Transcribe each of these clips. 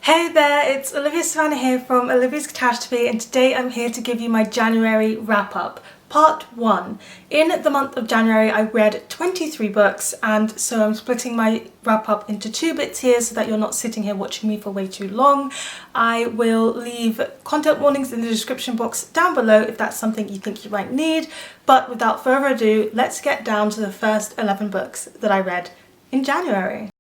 Hey there, it's Olivia Savannah here from Olivia's Catastrophe, and today I'm here to give you my January wrap-up. Part 1. In the month of January I read 23 books, and so I'm splitting my wrap-up into 2 bits here so that you're not sitting here watching me for way too long. I will leave content warnings in the description box down below if that's something you think you might need, but without further ado, let's get down to the first 11 books that I read in January.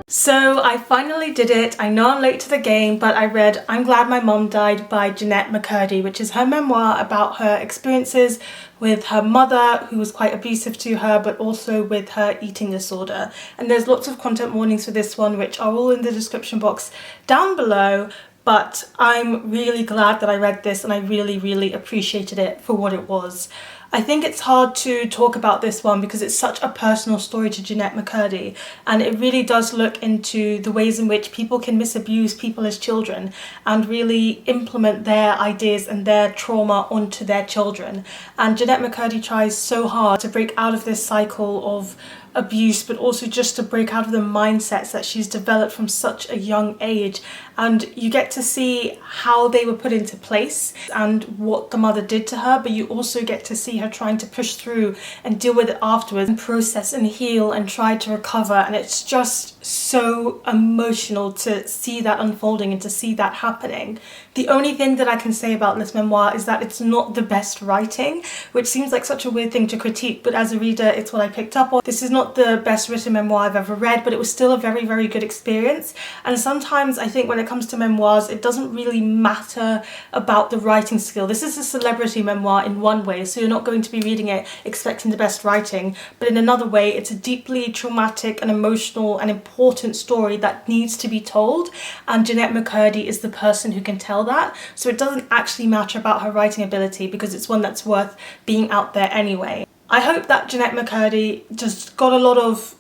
So I finally did it. I know I'm late to the game, but I read I'm Glad My Mom Died by Jennette McCurdy, which is her memoir about her experiences with her mother, who was quite abusive to her, but also with her eating disorder. And there's lots of content warnings for this one, which are all in the description box down below. But I'm really glad that I read this, and I really appreciated it for what it was. I think it's hard to talk about this one because it's such a personal story to Jennette McCurdy, and it really does look into the ways in which people can misabuse people as children and really implement their ideas and their trauma onto their children. And Jennette McCurdy tries so hard to break out of this cycle of abuse, but also just to break out of the mindsets that she's developed from such a young age. And you get to see how they were put into place and what the mother did to her, but you also get to see her trying to push through and deal with it afterwards and process and heal and try to recover. And it's just so emotional to see that unfolding and to see that happening. The only thing that I can say about this memoir is that it's not the best writing, which seems like such a weird thing to critique, but as a reader it's what I picked up on. This is not the best written memoir I've ever read, but it was still a very good experience. And sometimes I think when it comes to memoirs, it doesn't really matter about the writing skill. This is a celebrity memoir in one way, so you're not going to be reading it expecting the best writing, but in another way it's a deeply traumatic and emotional and important story that needs to be told, and Jennette McCurdy is the person who can tell that. So it doesn't actually matter about her writing ability because it's one that's worth being out there anyway. I hope that Jennette McCurdy just got a lot of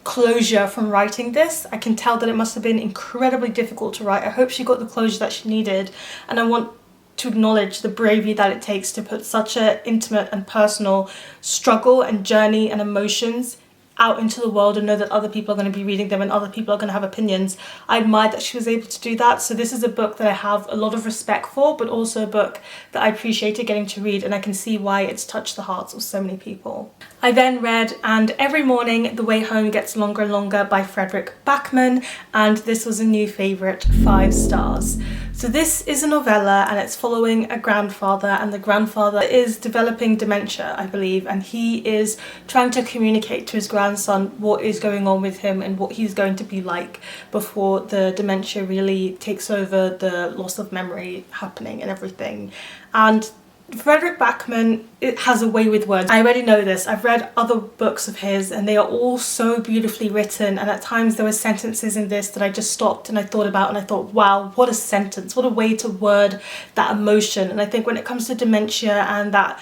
closure from writing this. I can tell that it must have been incredibly difficult to write. I hope she got the closure that she needed, and I want to acknowledge the bravery that it takes to put such an intimate and personal struggle and journey and emotions out into the world and know that other people are going to be reading them and other people are going to have opinions. I admire that she was able to do that. So this is a book that I have a lot of respect for, but also a book that I appreciated getting to read, and I can see why it's touched the hearts of so many people. I then read And Every Morning The Way Home Gets Longer and Longer by Fredrik Backman, and this was a new favourite, 5 stars. So this is a novella and it's following a grandfather, and the grandfather is developing dementia, I believe, and he is trying to communicate to his grandson what is going on with him and what he's going to be like before the dementia really takes over, the loss of memory happening and everything. And Fredrik Backman, it has a way with words. I already know this. I've read other books of his and they are all so beautifully written, and at times there were sentences in this that I just stopped and I thought about and I thought, wow, what a sentence, what a way to word that emotion. And I think when it comes to dementia and that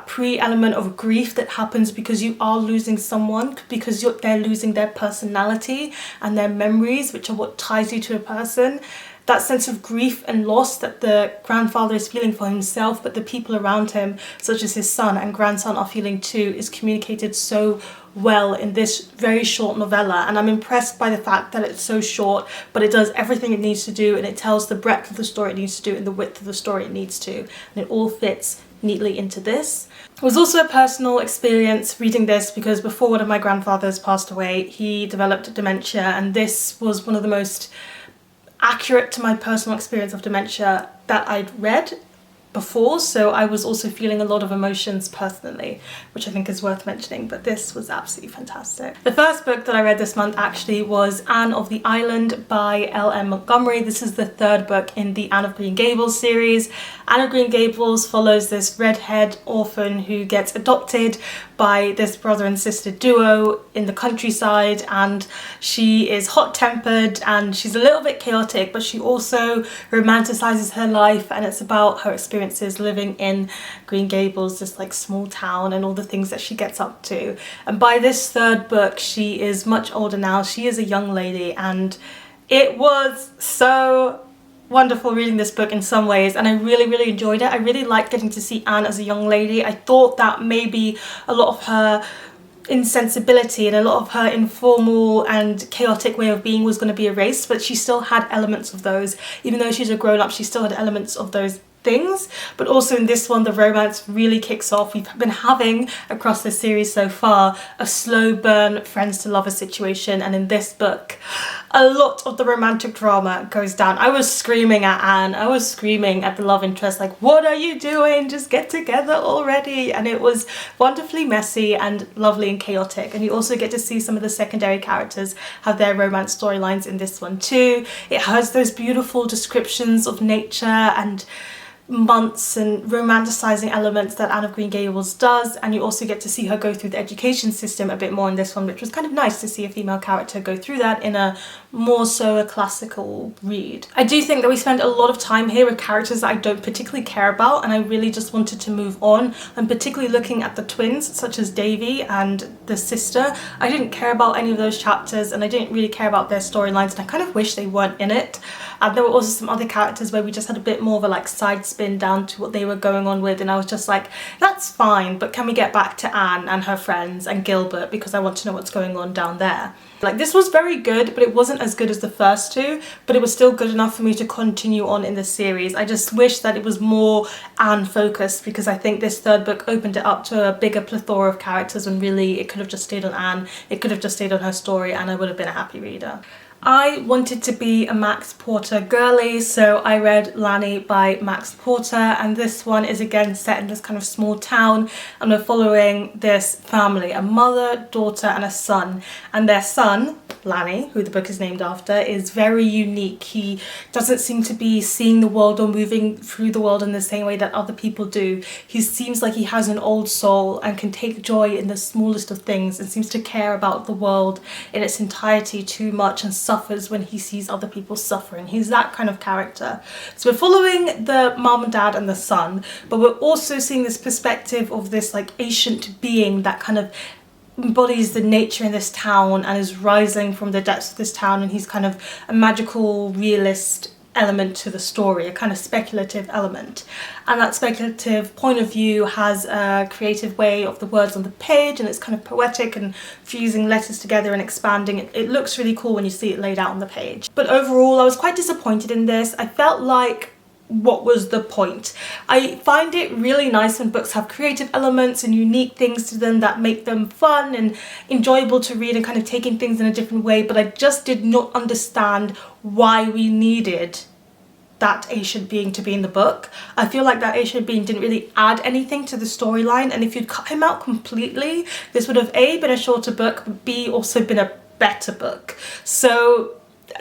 pre-element of grief that happens because you are losing someone, because they're losing their personality and their memories, which are what ties you to a person, that sense of grief and loss that the grandfather is feeling for himself, but the people around him, such as his son and grandson, are feeling too, is communicated so well in this very short novella. And I'm impressed by the fact that it's so short, but it does everything it needs to do, and it tells the breadth of the story it needs to do and the width of the story it needs to, and it all fits neatly into this. It was also a personal experience reading this because before one of my grandfathers passed away, he developed dementia, and this was one of the most accurate to my personal experience of dementia that I'd read before, so I was also feeling a lot of emotions personally, which I think is worth mentioning, but this was absolutely fantastic. The first book that I read this month actually was Anne of the Island by L.M. Montgomery. This is the 3rd book in the Anne of Green Gables series. Anne of Green Gables follows this redhead orphan who gets adopted by this brother and sister duo in the countryside, and she is hot-tempered and she's a little bit chaotic, but she also romanticizes her life, and it's about her experiences living in Green Gables, this like small town, and all the things that she gets up to. And by this 3rd book she is much older now. She is a young lady, and it was so wonderful reading this book in some ways, and I really enjoyed it. I really liked getting to see Anne as a young lady. I thought that maybe a lot of her insensibility and a lot of her informal and chaotic way of being was going to be erased, but she still had elements of those. Even though she's a grown-up, she still had elements of those things. But also in this one, the romance really kicks off. We've been having across this series so far a slow burn friends to lovers situation, and in this book a lot of the romantic drama goes down. I was screaming at Anne, I was screaming at the love interest, like, what are you doing, just get together already. And it was wonderfully messy and lovely and chaotic. And you also get to see some of the secondary characters have their romance storylines in this one too. It has those beautiful descriptions of nature and months and romanticizing elements that Anne of Green Gables does, and you also get to see her go through the education system a bit more in this one, which was kind of nice to see a female character go through that in a more so a classical read. I do think that we spend a lot of time here with characters that I don't particularly care about, and I really just wanted to move on. I'm particularly looking at the twins, such as Davy and the sister. I didn't care about any of those chapters, and I didn't really care about their storylines, and I kind of wish they weren't in it. And there were also some other characters where we just had a bit more of a like side spin down to what they were going on with, and I was just like, that's fine, but can we get back to Anne and her friends and Gilbert, because I want to know what's going on down there. Like, this was very good, but it wasn't as good as the first two, but it was still good enough for me to continue on in the series. I just wish that it was more Anne focused, because I think this third book opened it up to a bigger plethora of characters, and really it could have just stayed on Anne, it could have just stayed on her story, and I would have been a happy reader. I wanted to be a Max Porter girly, so I read Lanny by Max Porter, and this one is again set in this kind of small town, and we're following this family, a mother, daughter and a son, and their son, Lanny, who the book is named after, is very unique. He doesn't seem to be seeing the world or moving through the world in the same way that other people do. He seems like he has an old soul and can take joy in the smallest of things, and seems to care about the world in its entirety too much, and suffers when he sees other people suffering. He's that kind of character. So we're following the mom and dad and the son, but we're also seeing this perspective of this like ancient being that kind of embodies the nature in this town and is rising from the depths of this town, and he's kind of a magical realist element to the story, a kind of speculative element, and that speculative point of view has a creative way of the words on the page, and it's kind of poetic and fusing letters together and expanding it. It looks really cool when you see it laid out on the page. But overall I was quite disappointed in this. I felt like, what was the point? I find it really nice when books have creative elements and unique things to them that make them fun and enjoyable to read and kind of taking things in a different way, but I just did not understand why we needed that ancient being to be in the book. I feel like that ancient being didn't really add anything to the storyline, and if you'd cut him out completely, this would have A, been a shorter book, but B, also been a better book. So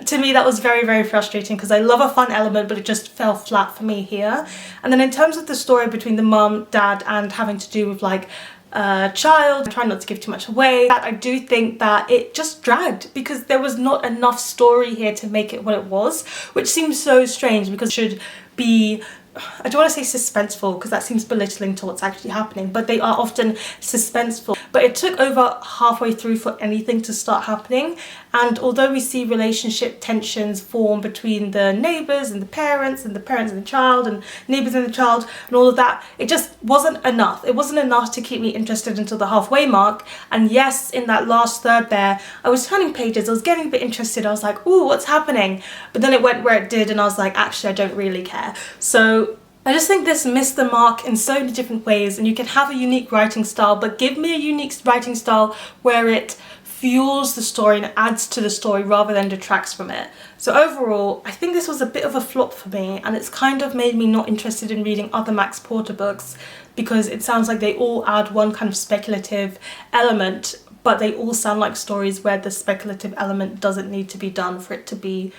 to me that was very, very frustrating, because I love a fun element, but it just fell flat for me here. And then in terms of the story between the mum, dad, and having to do with like a child, I try not to give too much away, that I do think that it just dragged, because there was not enough story here to make it what it was, which seems so strange, because it should be, I don't want to say suspenseful because that seems belittling to what's actually happening, but they are often suspenseful. But it took over halfway through for anything to start happening, and although we see relationship tensions form between the neighbours and the parents and the child and neighbours and the child and all of that, it just wasn't enough. It wasn't enough to keep me interested until the halfway mark. And yes, in that last third there, I was turning pages, I was getting a bit interested, I was like, ooh, what's happening? But then it went where it did, and I was like, actually I don't really care. So I just think this missed the mark in so many different ways, and you can have a unique writing style, but give me a unique writing style where it fuels the story and adds to the story rather than detracts from it. So overall, I think this was a bit of a flop for me, and it's kind of made me not interested in reading other Max Porter books, because it sounds like they all add one kind of speculative element, but they all sound like stories where the speculative element doesn't need to be done for it to be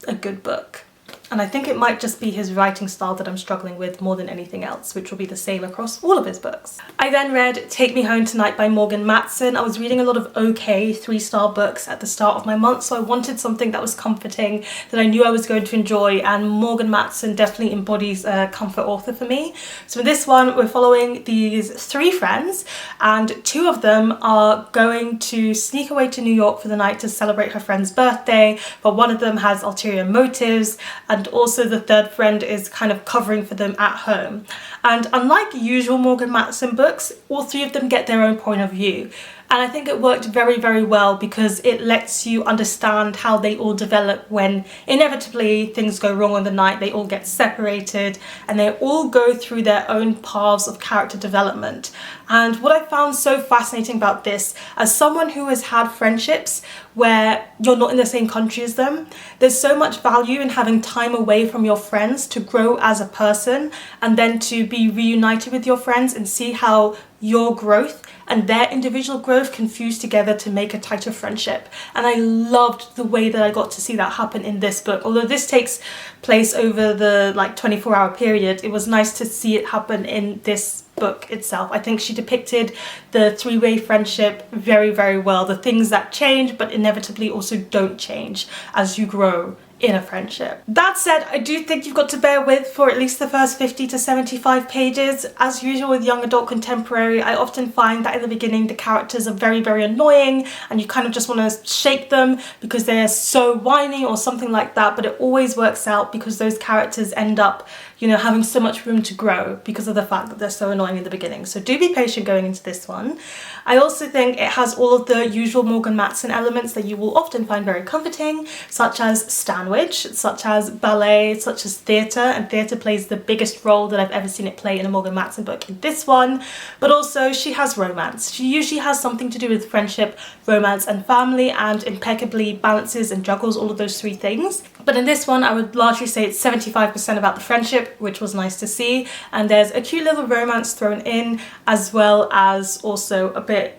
a good book. And I think it might just be his writing style that I'm struggling with more than anything else, which will be the same across all of his books. I then read Take Me Home Tonight by Morgan Matson. I was reading a lot of okay 3-star books at the start of my month, so I wanted something that was comforting, that I knew I was going to enjoy, and Morgan Matson definitely embodies a comfort author for me. So in this one, we're following these 3 friends, and 2 of them are going to sneak away to New York for the night to celebrate her friend's birthday, but one of them has ulterior motives, and and also the third friend is kind of covering for them at home. And unlike usual Morgan Matson books, all three of them get their own point of view. And I think it worked very, very well because it lets you understand how they all develop when inevitably things go wrong on the night. They all get separated and they all go through their own paths of character development. And what I found so fascinating about this, as someone who has had friendships where you're not in the same country as them, there's so much value in having time away from your friends to grow as a person and then to be reunited with your friends and see how your growth and their individual growth can fuse together to make a tighter friendship. And I loved the way that I got to see that happen in this book. Although this takes place over the 24-hour period, it was nice to see it happen in this book itself. I think she depicted the three-way friendship very, very well. The things that change but inevitably also don't change as you grow in a friendship. That said, I do think you've got to bear with for at least the first 50 to 75 pages. As usual with young adult contemporary, I often find that in the beginning the characters are very, very annoying and you kind of just want to shake them because they're so whiny or something like that, but it always works out because those characters end up, you know, having so much room to grow because of the fact that they're so annoying in the beginning. So do be patient going into this one. I also think it has all of the usual Morgan Matson elements that you will often find very comforting, such as Stanwich, such as ballet, such as theatre, and theatre plays the biggest role that I've ever seen it play in a Morgan Matson book in this one. But also she has romance. She usually has something to do with friendship, romance and family, and impeccably balances and juggles all of those three things. But in this one I would largely say it's 75% about the friendship, which was nice to see, and there's a cute little romance thrown in as well as also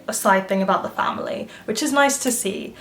a side thing about the family, which is nice to see.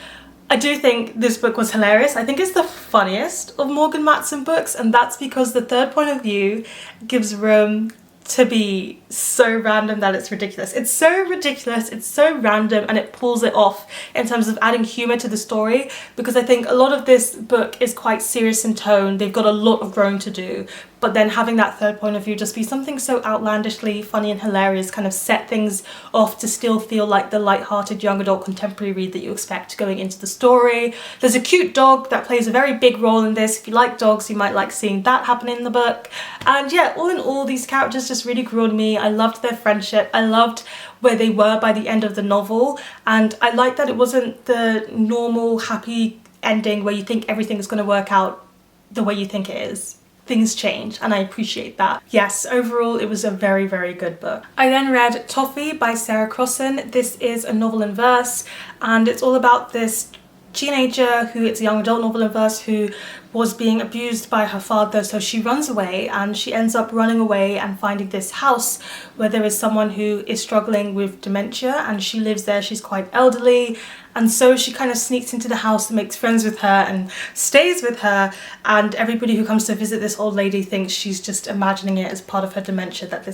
I do think this book was hilarious. I think it's the funniest of Morgan Matson books, and that's because the third point of view gives room to be so random that it's ridiculous. It's so ridiculous, it's so random, and it pulls it off in terms of adding humour to the story, because I think a lot of this book is quite serious in tone. They've got a lot of growing to do, but then having that third point of view just be something so outlandishly funny and hilarious kind of set things off to still feel like the light-hearted young adult contemporary read that you expect going into the story. There's a cute dog that plays a very big role in this. If you like dogs, you might like seeing that happen in the book. And yeah, all in all, these characters just really grew on me. I loved their friendship. I loved where they were by the end of the novel, and I liked that it wasn't the normal happy ending where you think everything is going to work out the way you think it is. Things change, and I appreciate that. Yes, overall it was a very, very good book. I then read Toffee by Sarah Crossan. This is a novel in verse, and it's all about this teenager who, it's a young adult novel in verse, who was being abused by her father, so she runs away, and she ends up running away and finding this house where there is someone who is struggling with dementia, and she lives there. She's quite elderly, and so she kind of sneaks into the house and makes friends with her and stays with her, and everybody who comes to visit this old lady thinks she's just imagining it as part of her dementia, that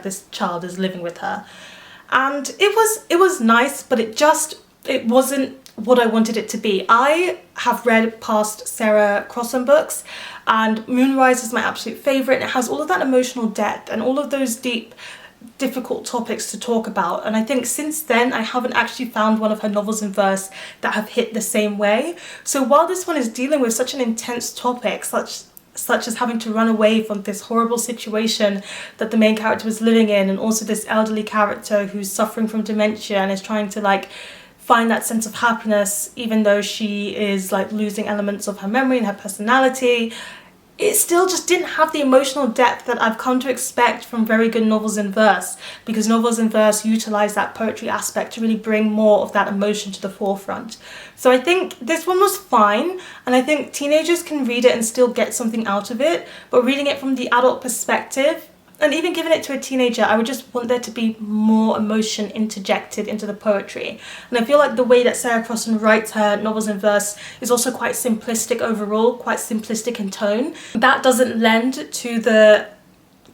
this child is living with her. And it was nice, but it wasn't what I wanted it to be. I have read past Sarah Crossan books, and Moonrise is my absolute favourite, and it has all of that emotional depth and all of those deep, difficult topics to talk about, and I think since then I haven't actually found one of her novels in verse that have hit the same way. So while this one is dealing with such an intense topic, such as having to run away from this horrible situation that the main character was living in, and also this elderly character who's suffering from dementia and is trying to find that sense of happiness even though she is losing elements of her memory and her personality, it still just didn't have the emotional depth that I've come to expect from very good novels in verse, because novels in verse utilize that poetry aspect to really bring more of that emotion to the forefront. So I think this one was fine, and I think teenagers can read it and still get something out of it, but reading it from the adult perspective, and even giving it to a teenager, I would just want there to be more emotion interjected into the poetry. And I feel like the way that Sarah Crossan writes her novels in verse is also quite simplistic overall, quite simplistic in tone. That doesn't lend to the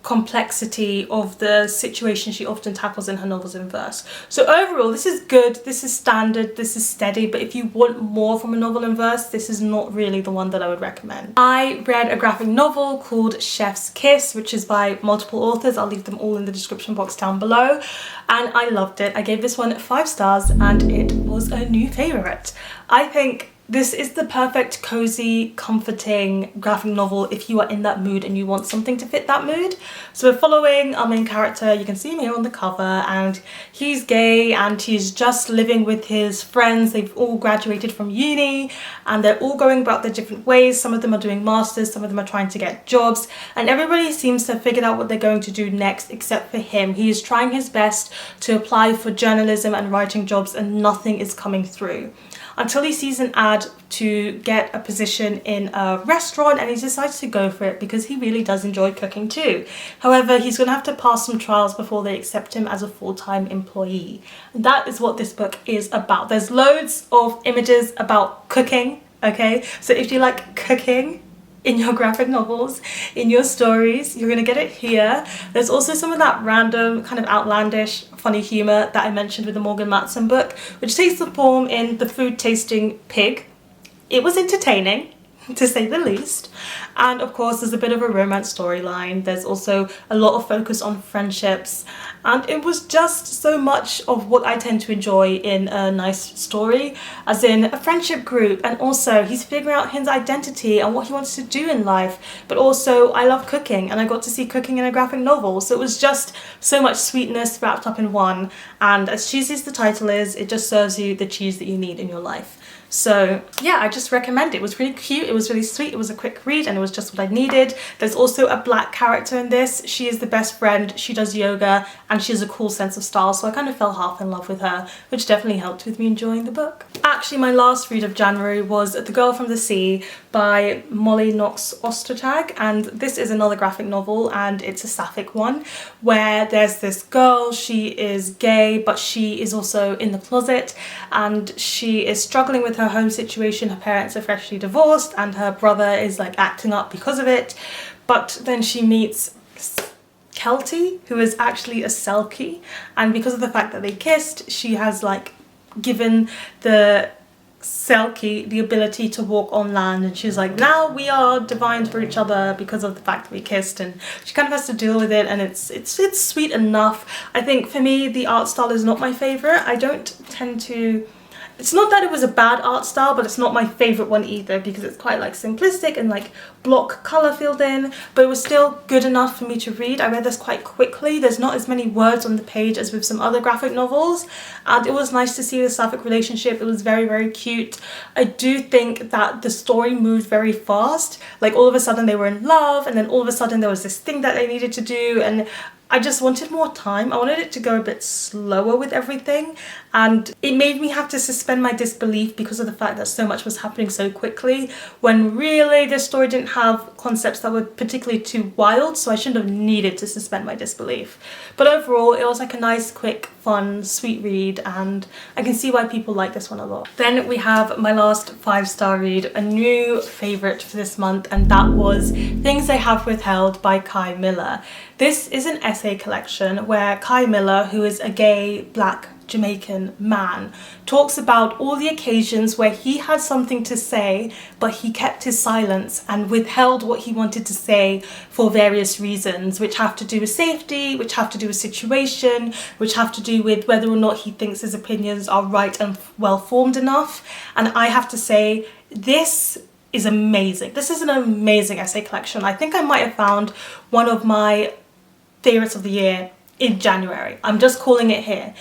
complexity of the situation she often tackles in her novels in verse. So overall, this is good, this is standard, this is steady, but if you want more from a novel in verse, this is not really the one that I would recommend. I read a graphic novel called Chef's Kiss, which is by multiple authors. I'll leave them all in the description box down below, and I loved it. I gave this one 5 stars and it was a new favourite. I think This is the perfect, cozy, comforting graphic novel if you are in that mood and you want something to fit that mood. So we're following our main character. You can see him here on the cover, and he's gay and he's just living with his friends. They've all graduated from uni and they're all going about their different ways. Some of them are doing masters, some of them are trying to get jobs, and everybody seems to have figured out what they're going to do next except for him. He is trying his best to apply for journalism and writing jobs and nothing is coming through, until he sees an ad to get a position in a restaurant and he decides to go for it because he really does enjoy cooking too. However, he's going to have to pass some trials before they accept him as a full-time employee. And that is what this book is about. There's loads of images about cooking, okay? So if you like cooking in your graphic novels, in your stories, you're gonna get it here. There's also some of that random kind of outlandish funny humor that I mentioned with the Morgan Matson book, which takes the form in The Food Tasting Pig. It was entertaining, to say the least. And of course there's a bit of a romance storyline. There's also a lot of focus on friendships, and it was just so much of what I tend to enjoy in a nice story, as in a friendship group, and also he's figuring out his identity and what he wants to do in life. But also I love cooking and I got to see cooking in a graphic novel, so it was just so much sweetness wrapped up in one, and as cheesy as the title is, it just serves you the cheese that you need in your life. So yeah, I just recommend it. It was really cute, it was really sweet, it was a quick read, and it was just what I needed. There's also a black character in this. She is the best friend, she does yoga, and she has a cool sense of style, so I kind of fell half in love with her, which definitely helped with me enjoying the book. Actually, my last read of January was The Girl from the Sea by Molly Knox Ostertag, and this is another graphic novel, and it's a sapphic one, where there's this girl, she is gay, but she is also in the closet, and she is struggling with her home situation. Her parents are freshly divorced and her brother is like acting up because of it, but then she meets Kelty, who is actually a Selkie, and because of the fact that they kissed, she has like given the Selkie the ability to walk on land, and she's like, now we are divine for each other because of the fact that we kissed, and she kind of has to deal with it, and it's sweet enough. I think for me the art style is not my favorite. I don't tend to, it's not that it was a bad art style, but it's not my favorite one either, because it's quite like simplistic and like block colour filled in, but it was still good enough for me to read. I read this quite quickly. There's not as many words on the page as with some other graphic novels, and it was nice to see the sapphic relationship. It was very, very cute. I do think that the story moved very fast. Like all of a sudden they were in love, and then all of a sudden there was this thing that they needed to do, and I just wanted more time. I wanted it to go a bit slower with everything, and it made me have to suspend my disbelief because of the fact that so much was happening so quickly, when really this story didn't have concepts that were particularly too wild, so I shouldn't have needed to suspend my disbelief. But overall it was like a nice, quick, fun, sweet read, and I can see why people like this one a lot. Then we have my last 5-star read, a new favourite for this month, and that was Things I Have Withheld by Kai Miller. This is an essay collection where Kai Miller, who is a gay black Jamaican man, talks about all the occasions where he had something to say but he kept his silence and withheld what he wanted to say for various reasons, which have to do with safety, which have to do with situation, which have to do with whether or not he thinks his opinions are right and well formed enough. And I have to say, this is amazing. This is an amazing essay collection. I think I might have found one of my favorites of the year in January. I'm just calling it here.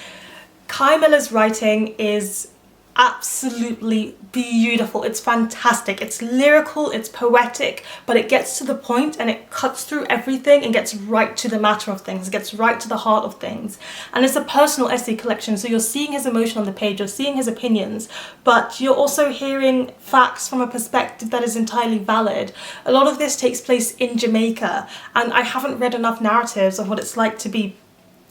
Kai Miller's writing is absolutely beautiful. It's fantastic. It's lyrical, it's poetic, but it gets to the point and it cuts through everything and gets right to the matter of things, gets right to the heart of things. And it's a personal essay collection, so you're seeing his emotion on the page, you're seeing his opinions, but you're also hearing facts from a perspective that is entirely valid. A lot of this takes place in Jamaica, and I haven't read enough narratives of what it's like to be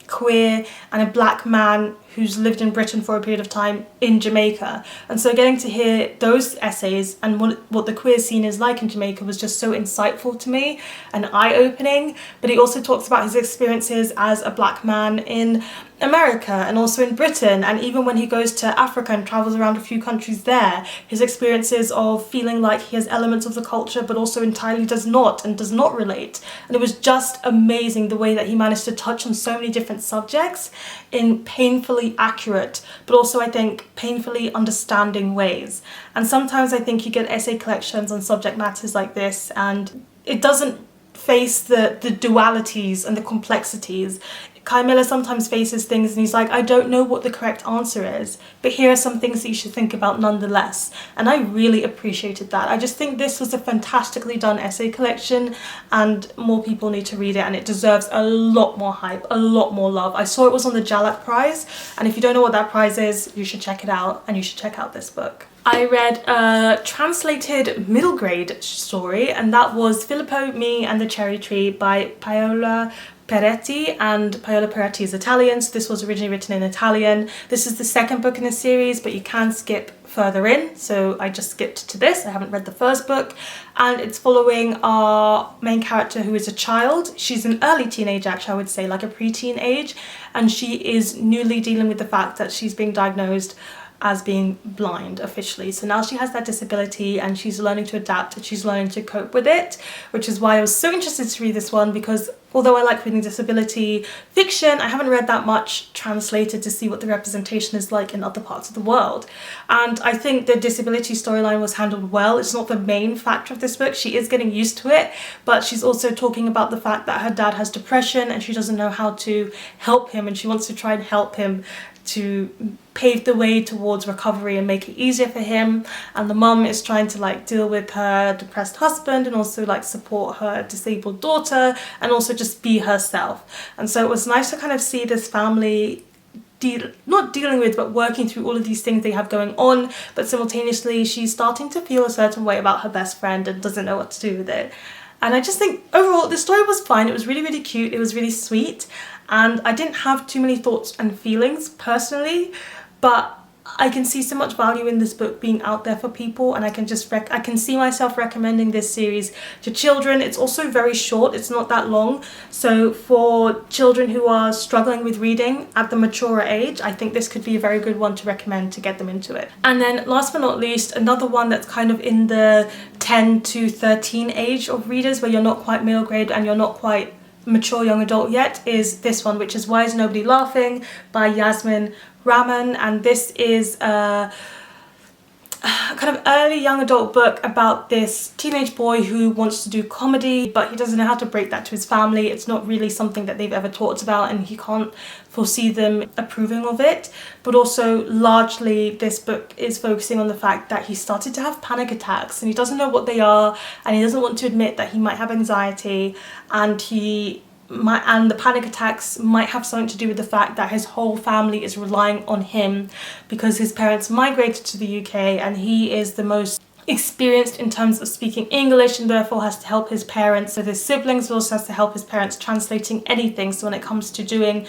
queer and a black man who's lived in Britain for a period of time in Jamaica. And so getting to hear those essays and what the queer scene is like in Jamaica was just so insightful to me and eye-opening. But he also talks about his experiences as a black man in America and also in Britain, and even when he goes to Africa and travels around a few countries there, his experiences of feeling like he has elements of the culture but also entirely does not and does not relate. And it was just amazing the way that he managed to touch on so many different subjects in painfully painfully accurate, but also I think painfully understanding ways. And sometimes I think you get essay collections on subject matters like this and it doesn't face the dualities and the complexities. Kai Miller sometimes faces things and he's like, I don't know what the correct answer is, but here are some things that you should think about nonetheless. And I really appreciated that. I just think this was a fantastically done essay collection and more people need to read it, and it deserves a lot more hype, a lot more love. I saw it was on the Jalak Prize, and if you don't know what that prize is, you should check it out, and you should check out this book. I read a translated middle grade story, and that was Filippo, Me and the Cherry Tree by Paola Peretti, and Paola Peretti is Italian, so this was originally written in Italian. This is the second book in the series, but you can skip further in, so I just skipped to this. I haven't read the first book, and it's following our main character who is a child. She's an early teenage, actually, I would say, like a preteen age, and she is newly dealing with the fact that she's being diagnosed as being blind officially. So now she has that disability and she's learning to adapt and she's learning to cope with it, which is why I was so interested to read this one, because although I like reading disability fiction, I haven't read that much translated to see what the representation is like in other parts of the world. And I think the disability storyline was handled well. It's not the main factor of this book. She is getting used to it, but she's also talking about the fact that her dad has depression and she doesn't know how to help him, and she wants to try and help him to pave the way towards recovery and make it easier for him. And the mum is trying to like deal with her depressed husband and also like support her disabled daughter and also just be herself. And so it was nice to kind of see this family not dealing with, but working through all of these things they have going on, but simultaneously she's starting to feel a certain way about her best friend and doesn't know what to do with it. And I just think overall the story was fine. It was really, really cute. It was really sweet. And I didn't have too many thoughts and feelings personally, but I can see so much value in this book being out there for people, and I can just I can see myself recommending this series to children. It's also very short, it's not that long, so for children who are struggling with reading at the mature age, I think this could be a very good one to recommend to get them into it. And then last but not least, another one that's kind of in the 10 to 13 age of readers, where you're not quite middle grade and you're not quite mature young adult yet, is this one, which is Why Is Nobody Laughing by Yasmin, Rahman. And this is a kind of early young adult book about this teenage boy who wants to do comedy, but he doesn't know how to break that to his family. It's not really something that they've ever talked about and he can't foresee them approving of it. But also largely this book is focusing on the fact that he started to have panic attacks and he doesn't know what they are, and he doesn't want to admit that he might have anxiety, and the panic attacks might have something to do with the fact that his whole family is relying on him because his parents migrated to the UK and he is the most experienced in terms of speaking English and therefore has to help his parents with his siblings, but also has to help his parents translating anything. So when it comes to doing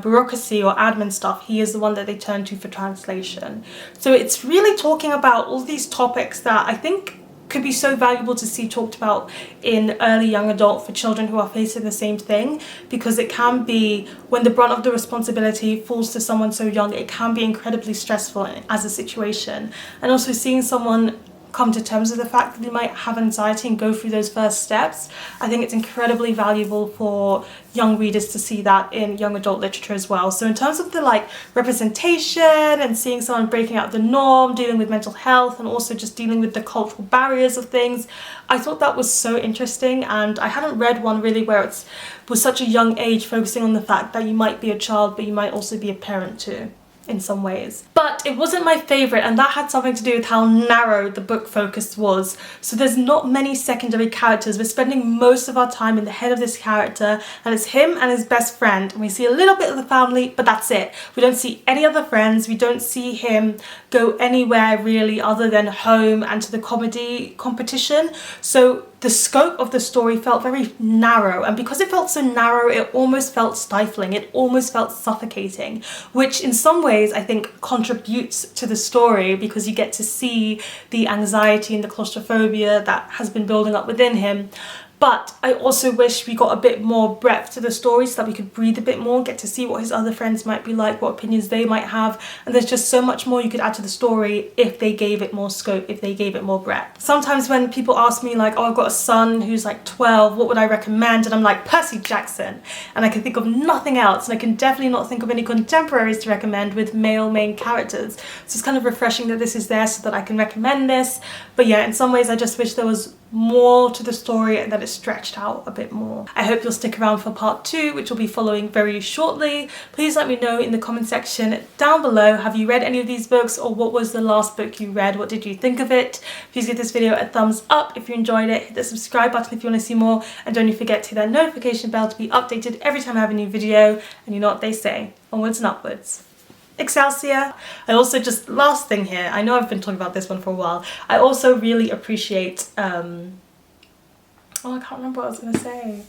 bureaucracy or admin stuff, he is the one that they turn to for translation. So it's really talking about all these topics that I think could be so valuable to see talked about in early young adult for children who are facing the same thing, because it can be, when the brunt of the responsibility falls to someone so young, it can be incredibly stressful as a situation. And also seeing someone come to terms with the fact that they might have anxiety and go through those first steps, I think it's incredibly valuable for young readers to see that in young adult literature as well. So in terms of the like representation and seeing someone breaking out the norm, dealing with mental health and also just dealing with the cultural barriers of things, I thought that was so interesting, and I hadn't read one really where it was such a young age, focusing on the fact that you might be a child but you might also be a parent too in some ways. But it wasn't my favourite, and that had something to do with how narrow the book focus was. So there's not many secondary characters. We're spending most of our time in the head of this character, and it's him and his best friend, and we see a little bit of the family, but that's it. We don't see any other friends. We don't see him go anywhere really other than home and to the comedy competition. So the scope of the story felt very narrow, and because it felt so narrow, it almost felt stifling. It almost felt suffocating, which in some ways I think contributes to the story, because you get to see the anxiety and the claustrophobia that has been building up within him. But I also wish we got a bit more breadth to the story so that we could breathe a bit more, get to see what his other friends might be like, what opinions they might have, and there's just so much more you could add to the story if they gave it more scope, if they gave it more breadth. Sometimes when people ask me like, oh, I've got a son who's like 12, what would I recommend? And I'm like, Percy Jackson. And I can think of nothing else, and I can definitely not think of any contemporaries to recommend with male main characters. So it's kind of refreshing that this is there so that I can recommend this. But yeah, in some ways I just wish there was more to the story and that it stretched out a bit more. I hope you'll stick around for part 2, which will be following very shortly. Please let me know in the comment section down below, have you read any of these books, or what was the last book you read? What did you think of it? Please give this video a thumbs up if you enjoyed it, hit the subscribe button if you want to see more, and don't forget to hit that notification bell to be updated every time I have a new video. And you know what they say, onwards and upwards. Excelsior. I also, just last thing here, I know I've been talking about this one for a while, I also really appreciate oh, I can't remember what I was gonna say.